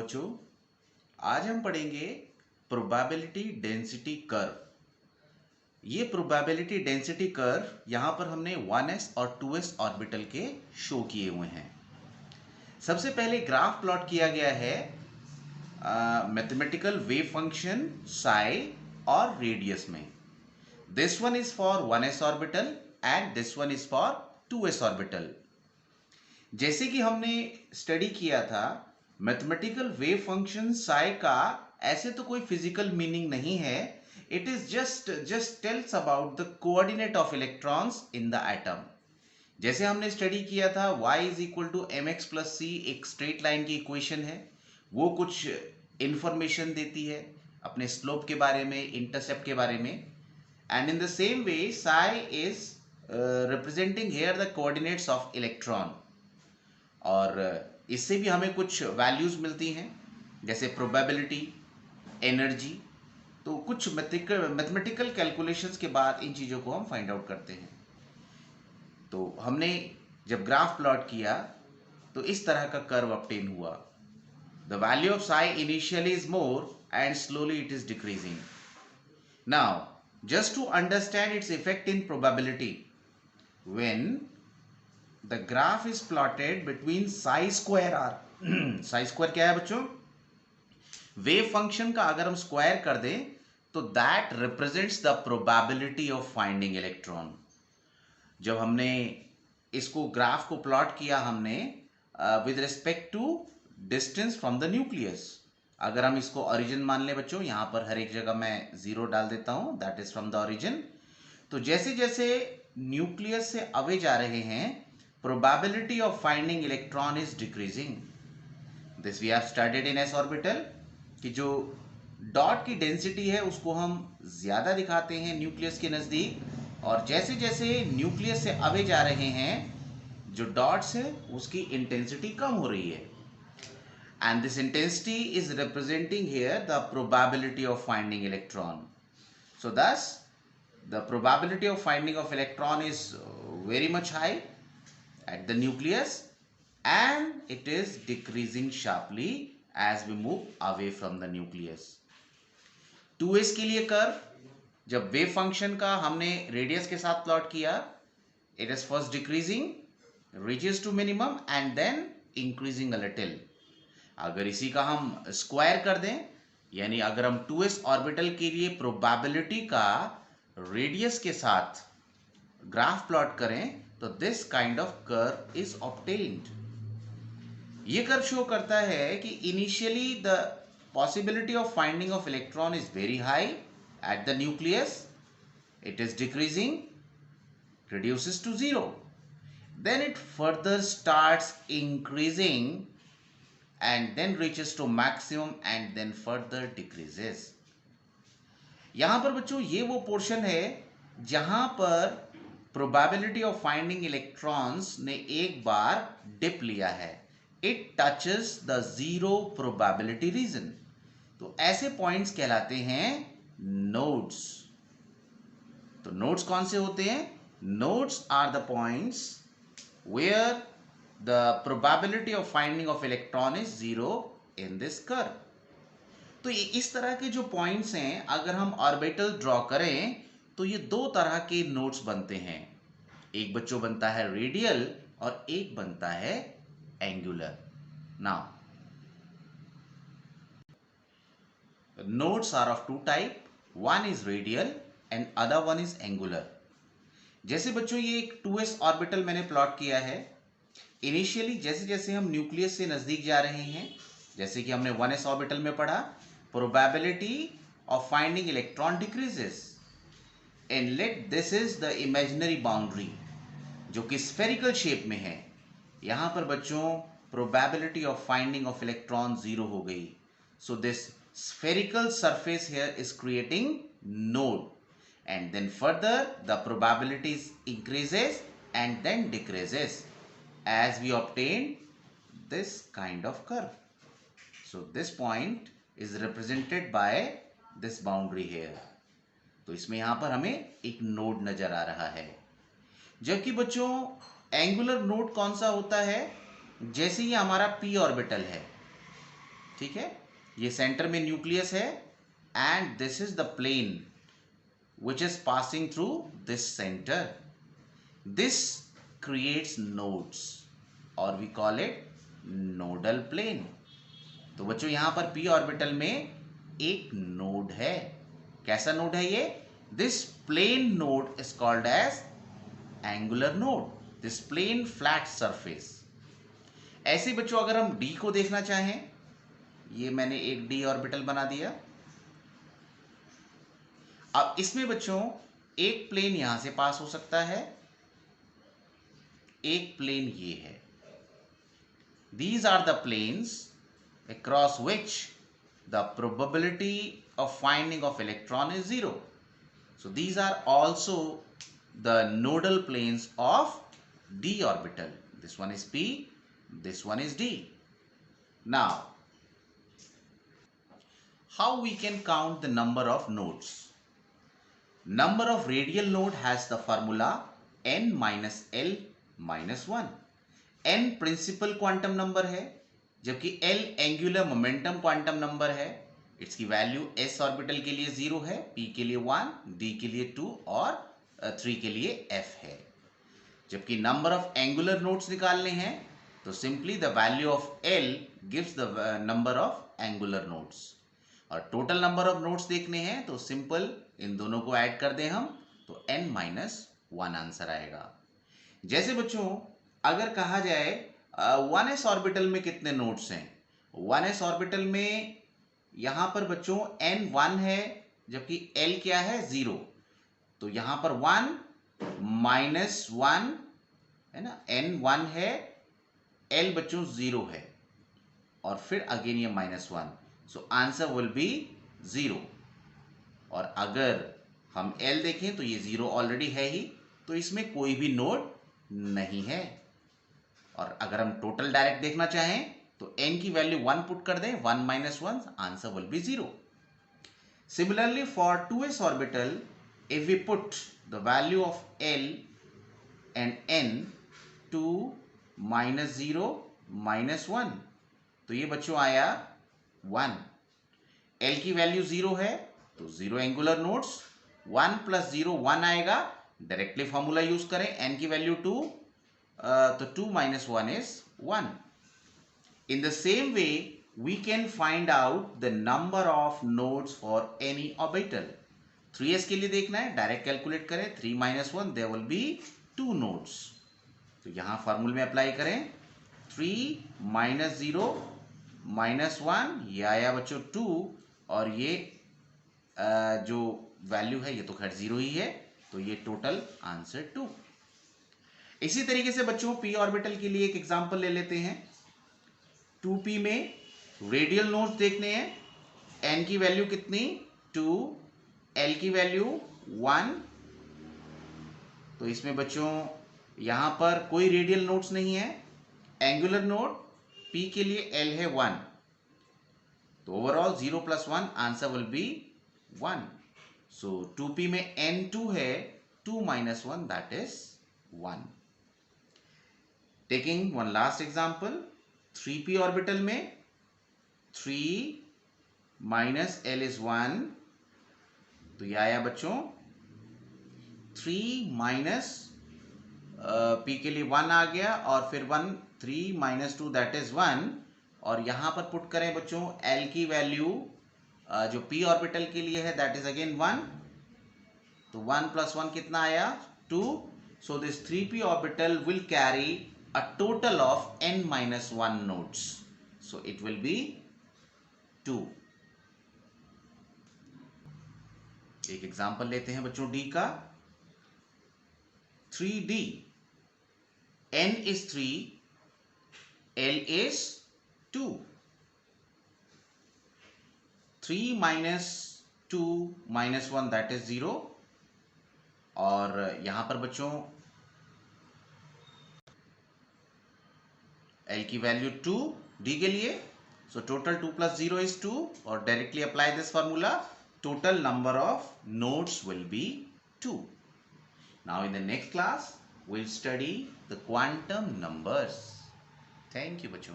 बच्चों, आज हम पढ़ेंगे प्रोबेबिलिटी डेंसिटी कर्व। ये प्रोबेबिलिटी डेंसिटी कर्व यहाँ पर हमने 1s और 2s ऑर्बिटल के शो किए हुए हैं। सबसे पहले ग्राफ प्लॉट किया गया है मैथमेटिकल वेव फंक्शन साई और रेडियस में। This one is for 1s orbital and this one is for 2s orbital. जैसे कि हमने स्टडी किया था, मैथमेटिकल वेव फंक्शन साई का ऐसे तो कोई फिजिकल मीनिंग नहीं है। It is just tells about the coordinate of electrons in the atom. जैसे हमने स्टडी किया था y is equal to m x plus c एक स्ट्रेट लाइन की इक्वेशन है। वो कुछ इंफॉर्मेशन देती है अपने स्लोप के बारे में, इंटरसेप्ट के बारे में। And in the same way psi is representing here the coordinates of electron. और इससे भी हमें कुछ वैल्यूज़ मिलती हैं, जैसे प्रोबेबिलिटी, एनर्जी। तो कुछ मैथमेटिकल कैलकुलेशंस के बाद इन चीज़ों को हम फाइंड आउट करते हैं। तो हमने जब ग्राफ प्लॉट किया तो इस तरह का कर्व ऑब्टेन हुआ। The value of psi initially is more and slowly it is decreasing. Now just to understand its effect in probability, when the graph is plotted between psi square r psi square क्या है बच्चों? Wave function का अगर हम square कर दें तो that represents the probability of finding electron. जब हमने इसको ग्राफ को प्लॉट किया हमने with respect to distance from the nucleus. अगर हम इसको ओरिजिन मान लें बच्चों, यहां पर हर एक जगह मैं 0 डाल देता हूं, that is from the origin. तो जैसे जैसे न्यूक्लियस से अवे जा रहे हैं, probability of finding electron is decreasing. This we have studied in s orbital कि जो डॉट की डेंसिटी है उसको हम ज़्यादा दिखाते हैं न्यूक्लियस के नज़दीक, और जैसे जैसे न्यूक्लियस से अवे जा रहे हैं जो डॉट्स है उसकी इंटेंसिटी कम हो रही है। And this intensity is representing here the probability of finding electron. So thus the probability of finding of electron is very much high at the nucleus and it is decreasing sharply as we move away from the nucleus. 2s के लिए curve, जब wave function का हमने radius के साथ plot किया, it is first decreasing, reaches to minimum and then increasing a little. अगर इसी का हम स्क्वायर कर दें, यानी अगर हम 2s ऑर्बिटल के लिए प्रोबेबिलिटी का रेडियस के साथ ग्राफ प्लॉट करें तो this kind of curve is obtained. ये कर्व शो करता है कि initially the possibility of finding of electron is very high at the nucleus, it is decreasing, reduces to 0, then it further starts increasing and then reaches to maximum and then further decreases. यहां पर बच्चों ये वो portion है जहां पर probability of finding electrons ने एक बार डिप लिया है। It touches the zero probability region. तो ऐसे पॉइंट्स कहलाते हैं नोड्स। तो नोड्स कौन से होते हैं? Nodes are the points where the probability of finding of electron is zero in this curve. तो इस तरह के जो पॉइंट्स हैं, अगर हम ऑर्बिटल ड्रॉ करें तो ये दो तरह के नोड्स बनते हैं। एक बच्चों बनता है रेडियल और एक बनता है angular. Now nodes are of two type, one is radial and other one is angular. जैसे बच्चों ये एक 2s ऑर्बिटल मैंने प्लॉट किया है। इनिशियली जैसे जैसे हम न्यूक्लियस से नजदीक जा रहे हैं, जैसे कि हमने 1s ऑर्बिटल में पढ़ा, probability of finding electron decreases. And let this is the imaginary boundary जो कि स्फेरिकल शेप में है। यहां पर बच्चों probability of finding of electron 0 हो गई। So this spherical surface here is creating node, and then further the probabilities increases and then decreases as we obtain this kind of curve. So this point is represented by this boundary here. तो इसमें यहां पर हमें एक node नजर आ रहा है। जबकि बच्चों एंगुलर नोड कौन सा होता है? जैसे ये हमारा p ऑर्बिटल है, ठीक है, ये सेंटर में न्यूक्लियस है and this is the plane which is passing through this center. This creates nodes or we call it nodal plane. तो बच्चों यहां पर p ऑर्बिटल में एक नोड है. कैसा नोड है ये? This plane node is called as angular node. This plane flat surface. ऐसे बच्चों अगर हम d को देखना चाहें, ये मैंने एक d ऑर्बिटल बना दिया. अब इसमें बच्चों एक प्लेन यहां से पास हो सकता है, एक प्लेन ये है. These are the planes across which the probability of finding of electron is 0. So these are also the nodal planes of d orbital. This one is p, this one is d. Now, how we can count the number of nodes? Number of radial node has the formula n minus l minus 1. n principal quantum number है, जबकि l angular momentum quantum number है. इसकी value s orbital के लिए 0 है, p के लिए 1, d के लिए 2 और 3 के लिए f है. जबकि नंबर ऑफ एंगुलर नोड्स निकालने हैं तो simply the value of l gives the number of angular nodes. और टोटल नंबर ऑफ नोड्स देखने हैं तो सिंपल इन दोनों को ऐड कर दें हम तो n माइनस 1 आंसर आएगा. जैसे बच्चों अगर कहा जाए 1s ऑर्बिटल में कितने नोड्स हैं, 1s ऑर्बिटल में यहां पर बच्चों n 1 है जबकि l क्या है 0. तो यहां पर 1 माइनस 1 है ना, n 1 है, l बच्चों 0 है और फिर अगेन ये minus 1. So answer will be 0. और अगर हम L देखें तो ये 0 ऑलरेडी है ही, तो इसमें कोई भी नोड नहीं है. और अगर हम टोटल डायरेक्ट देखना चाहें तो n की वैल्यू 1 पुट कर दें, 1 minus 1, answer will be 0. Similarly for 2s orbital, if we put the value of L and n 2 minus 0 minus 1, तो ये बच्चों आया 1. L की वैल्यू 0 है तो 0 एंगुलर नोड्स, 1 प्लस 0 1 आएगा. डायरेक्टली फॉर्मूला यूज करें, n की वैल्यू 2, तो 2 minus 1 is 1. In the same way we can find out the number of nodes for any orbital. 3s के लिए देखना है, डायरेक्ट कैलकुलेट करें, 3 minus 1 there will be 2 nodes. तो यहां फॉर्मूले में अप्लाई करें, 3 माइनस 0 माइनस 1, ये आया बच्चों 2 और ये जो वैल्यू है ये तो खैर 0 ही है, तो ये टोटल आंसर 2. इसी तरीके से बच्चों p ऑर्बिटल के लिए एक एग्जांपल ले लेते हैं. 2p में रेडियल नोड्स देखने हैं, n की वैल्यू कितनी 2, l की वैल्यू 1. तो इसमें बच्चों यहां पर कोई रेडियल नोड्स नहीं है. एंगुलर नोड p के लिए l है 1, तो overall 0 plus 1 answer will B 1. So 2p में n 2 है, 2 minus 1 that is 1. Taking one last example, 3p orbital में 3 माइनस l इज 1, तो ये आया बच्चों 3 माइनस p के लिए 1 आ गया और फिर 1, 3 माइनस 2 दैट इज 1. और यहां पर पुट करें बच्चों l की वैल्यू जो p ऑर्बिटल के लिए है दैट इज अगेन 1, तो 1 प्लस 1 कितना आया 2. So this 3p orbital will carry a total of n minus 1 nodes, so it will be 2. एक एग्जांपल लेते हैं बच्चों d का. 3d, n is 3, l is 2. 3 minus 2 minus 1 that is 0. और यहां पर बच्चों l की वैल्यू 2 d के लिए, सो टोटल 2 plus 0 is 2. और directly apply this formula, total number of nodes will be 2. Now in the next class we'll study the quantum numbers. Thank you बच्चों.